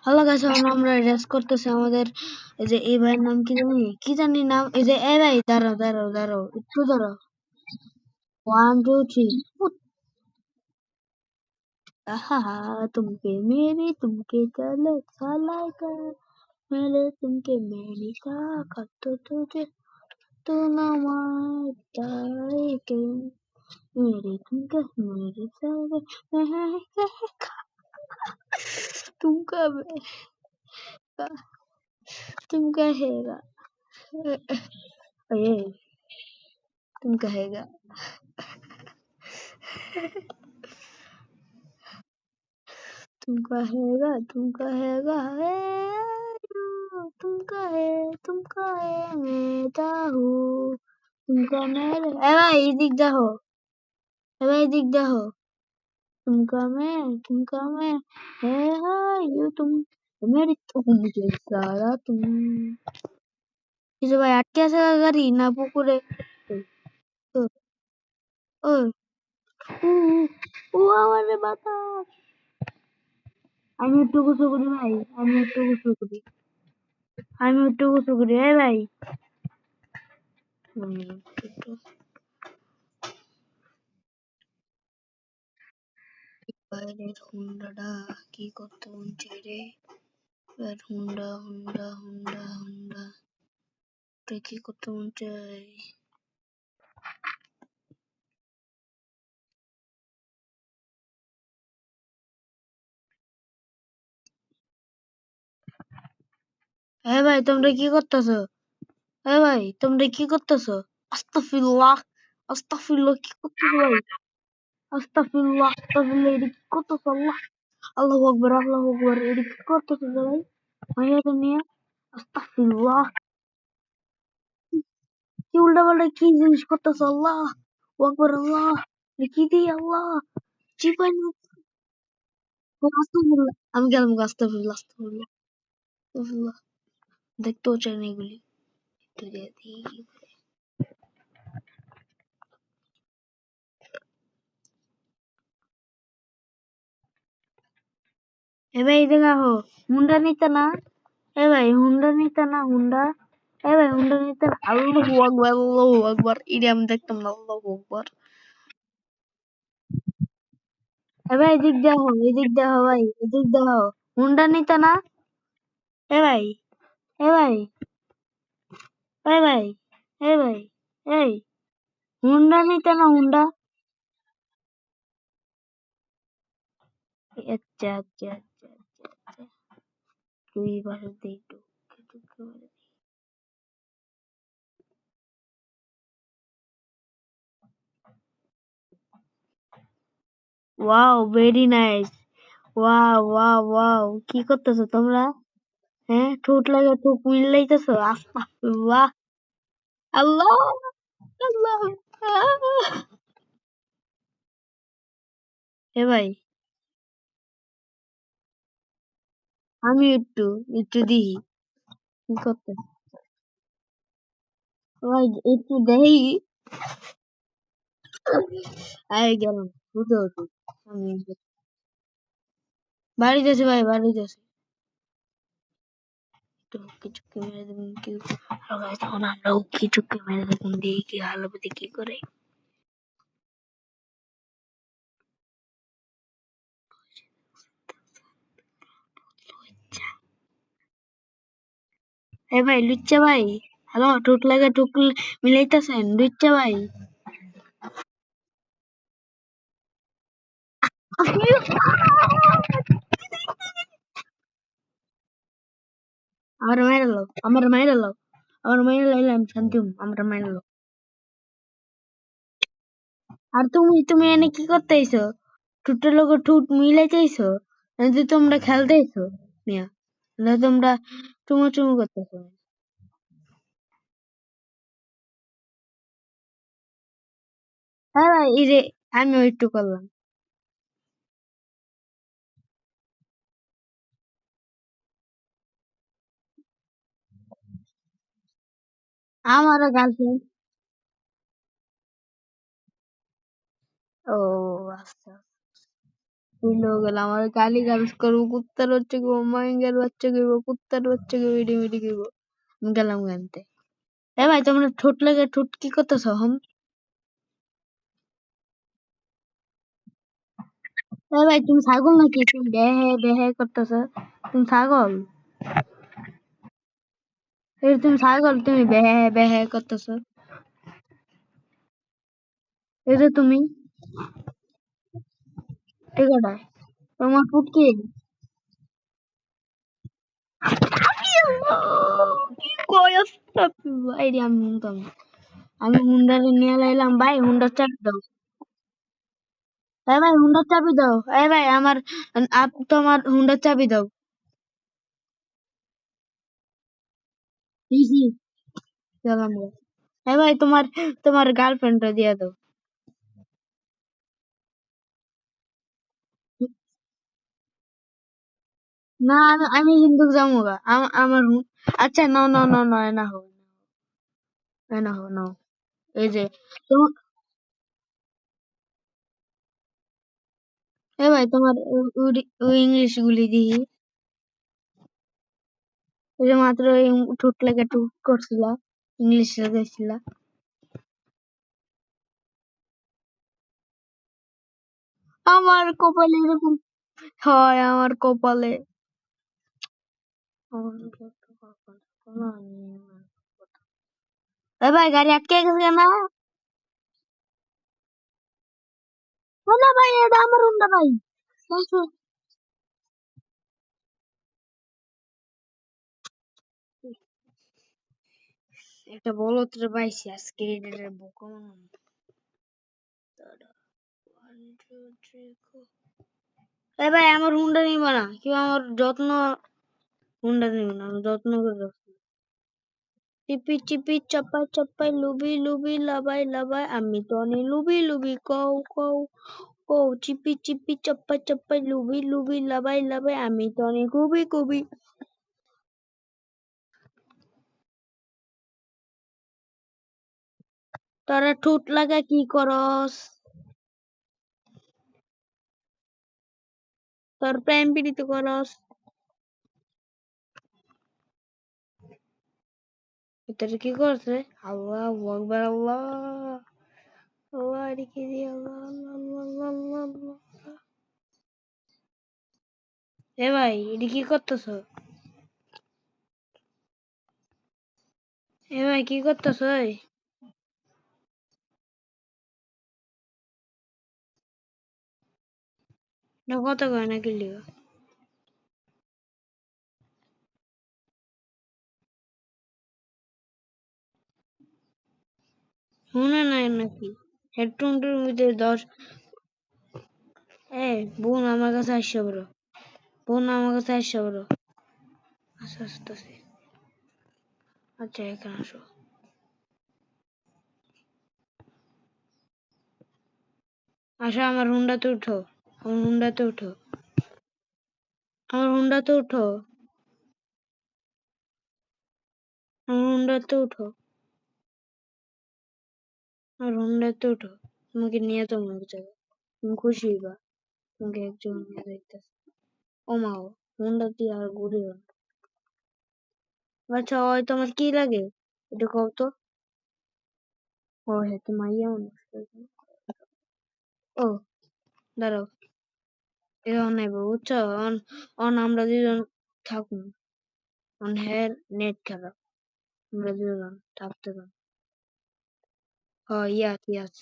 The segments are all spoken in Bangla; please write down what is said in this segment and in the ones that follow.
হ্যালো গাইস, এখন আমরা রেস করতেছি আমাদের এই যে এই ভাইয়ের নাম কি জানি নাম, এই যে এই ভাই দাঁড়াও একটু দাঁড়াও। 1 2 3। आहा तुमके मेरे तुमके चले सालाय कर मेरे तुमके मेरी का तो तुझे तू ना मारता के मेरे तुमके मेरे सारे तुम कब तुम कहेगा अरे तुम कहेगा तुम कहेगा तुम कहे मैं चाहूँ तुमका मेरे ए भाई এদিক দেখো ए भाई এদিক দেখো तुमका मैं है ये तुम मेरी तुम मुझे सारा तुम এই যে ভাই আটকে আছে গাড়ি না পুকুরে ও ও ও ও আমারে বাতাস আমি একটু গোসল করি ভাই এই ভাই বাইরের হুন্ডাটা কি করতে বলছে রে হুন্ডা এটা কি করতে বলছে হ্যাঁ ভাই তোমরা কি করতেছো আস্তাগফিরুল্লাহ কি করতেছো ভাই আস্তাগফিরুল্লাহ এটা কি করতেছো আল্লাহু আকবার এটা কি করতেছো ভাই মাইয়াটা নিয়ে আস্তাগফিরুল্লাহ কি উল্টাপাল্টা কি জিনিস করতেছো আল্লাহু আকবার এটা কি দিয়ে আল্লাহ চিপাই আস্তাগফিরুল্লাহ আমি গেলাম আস্তাগফিরুল্লাহ দেখতেও চাই না এগুলি একটু দিয়ে দিই এ ভাই এদিকে আহো হুন্ডা নিতে না হুন্ডা হুন্ডা নিতে না আল্লাহু আকবার এটা আমি দেখতাম না আল্লাহু আকবার এ ভাই এদিক দেখো ভাই হুন্ডা নিতে না এ ভাই এ ভাই এ ভাই এ ভাই এই হুন্ডা নিতে না আচ্ছা তুই বারে দে একটু ওয়াও ভেরি নাইস ওয়াও কি করতেছো তোমরা হ্যাঁ ঠোঁট লাগে ঠোঁট মিলাইতেছো আস্তাগফিরুল্লাহ আল্লাহ আল্লাহ এ ভাই আমি একটু দিই কি করতে ভাই একটু দেই আই গেলাম বুঝতে আমি বাড়ি যাচ্ছি ভাই তো কিছু কি মেরে দেবেন কি তখন আমরাও কিছু কি মেরে দেবেন দিয়ে কি হালাপতি কি করে এ ভাই লুচ্চা ভাই হ্যালো ঠোঁট লাগে ঠোঁট মিলাইতেছেন লুচ্চা ভাই আমার মায়ের লাইলে আমি শান্তি আমার মায়ের লোক আর তুমি এনে কি করতে আইছো ঠুটের লোক ঠুট মিলাইতে আইছো নাকি তোমরা খেলতে আইছো মিয়া না তোমরা চুমু করতেছো হ্যাঁ ভাই এই যে আমিও একটু করলাম আমারও গার্লফ্রেন্ড ও আচ্ছা ভুলে গেলাম আমার গালি গালাজ করবো কুত্তার বাচ্চা গো মাইঙ্গের বাচ্চা গো কুত্তার বাচ্চা গো ইডি মিডি গো আমি গেলাম গানতে এ ভাই তোমরা ঠোঁট লেগে ঠোঁট কি করতেছ হম এ ভাই তুমি ছাগল নাকি তুমি বেহে বেহে করতেছ তুমি ছাগল তুমি ছাগল তুমি বেহে বেহে করতেছ এই যে তুমি ঠিক আছে তোমার ফুট কি কি কয়স ভাই রে আমি হুনতাম আমি হুন্ডারে নিয়ে লাইলাম ভাই হুন্ডার চাবি দাও ভাই হুন্ডার চাবি দাও ভাই আমার তোমার হুন্ডার চাবি দাও ইজি গেলাম ভাই তোমার তোমার গার্লফ্রেন্ডটা দিয়ে দাও না আমি কিন্তু যাবো গা আমার আচ্ছা না না না না না হো না হো না এই যে তোমার ভাই তোমার ইংলিশ গুলি দিই ওই যে মাত্র ঠোঁট লেগে টুক করছিল ইংলিশ লেগেছিল আমার কপালে এরকম হয় আমার কপালে ভাই গাড়ি আটকে গেছে না না ভাই এটা আমার হুন্ডা ভাই একটা বলত রে পাইছি আজকে এটার বোকা ভাই আমার হুন্ডা নিবা না কেউ আমার যত্ন হুন্ডা নিবে না আমি যত্ন করে রাখছি চিপি চিপি চাপাই চাপাই লুবি লুবি লাবাই লাবাই আমি তো অনেক লুবি লুবি কও কও কও চিপি চিপি চাপাই চাপাই লুবি লুবি লাবাই লাবাই আমি তো অনেক কুবি কুবি তোরা ঠোঁট লাগা কি করস তোর প্রেম পীড়িত করস এটা কি করছে আল্লাহ আকবার আল্লাহ আল্লাহ রেখে দি আল্লাহ আল্লাহ আল্লাহ আল্লাহ আল্লাহ এ ভাই এটা কি করতেছ এ ভাই কি করতেছ না কথা কয় না কি লিগা শুনে নাই নাকি হেডফোনটার মধ্যে 10 বোন আমার কাছে আসছে বড় বোন আমার কাছে আসছে বড় আস্তে আস্তে আস্তে। আচ্ছা এখানে আসো আসো আমার হুন্ডাতে উঠো আমার হুন্ডাতে উঠো আমার হুন্ডাতে উঠো আমার হুন্ডাতে উঠো আমার হুন্ডাতে উঠো তোমাকে নিয়ে যাবো এক জায়গায় তুমি খুশি হইবা তোমাকে একজন নিয়ে যাইতেছে ও মা হুন্ডা দিয়ে আর ঘুরিও না আচ্ছা ওই তোমার কি লাগে এটা কও তো ও হ্যাঁ তো মাইয়া মানুষ ও দাঁড়াও এরকম নাই বুঝছো অন আমরা দুজন থাকুন অন হ্যাঁ নেট খারাপ আমরা দুজন থাকতে পারি ইয়াস ইয়াস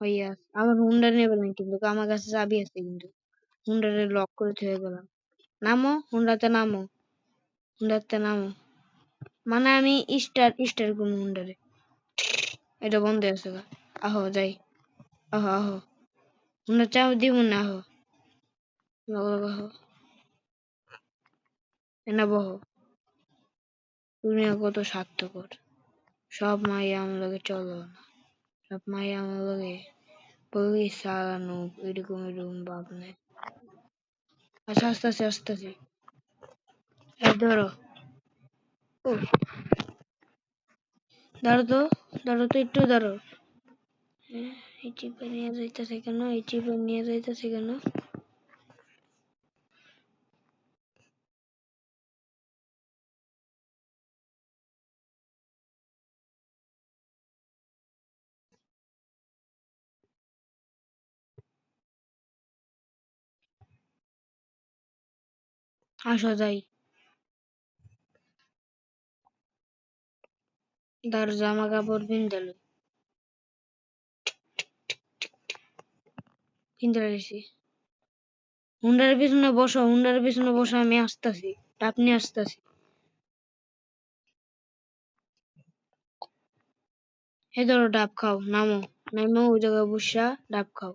ইয়াস আমার হুন্ডা নেবে না কিন্তু আমার কাছে চাবি আছে কিন্তু হুন্ডারে লক করে থয়ে গেলাম নামো হুন্ডাতে নামো হুন্ডাতে নামো মানে আমি স্টার কোন হুন্ডারে এটা বন্ধ আছে গা আহো যাই আহো আহো হুন্ডা চাবি দিব না আহো লগ আহো এনা বহো দুনিয়া কত স্বার্থপর সব মাইয়া আমার লগে চলো না সব মাইয়া আমার লগে পুলিশ চালানো এরকম এরকম ভাব নেই আচ্ছা আস্তে আস্তে আস্তে আস্তে এই ধরো ও দাঁড়ো তো একটু দাঁড়ো এই চিপে নিয়ে যাইতেছে কেন? এই চিপে নিয়ে যাইতেছে কেন? আসো যাই। তার জামা কাপড় পিন্দালো, পিন্দা রয়েছি। হুন্ডার পিছনে বসো, হুন্ডার পিছনে বসো, আমি আসতেছি, ডাব নিয়ে আসতেছি। এই ধরো ডাব খাও, নামো নামো, ওই জায়গায় বসা ডাব খাও।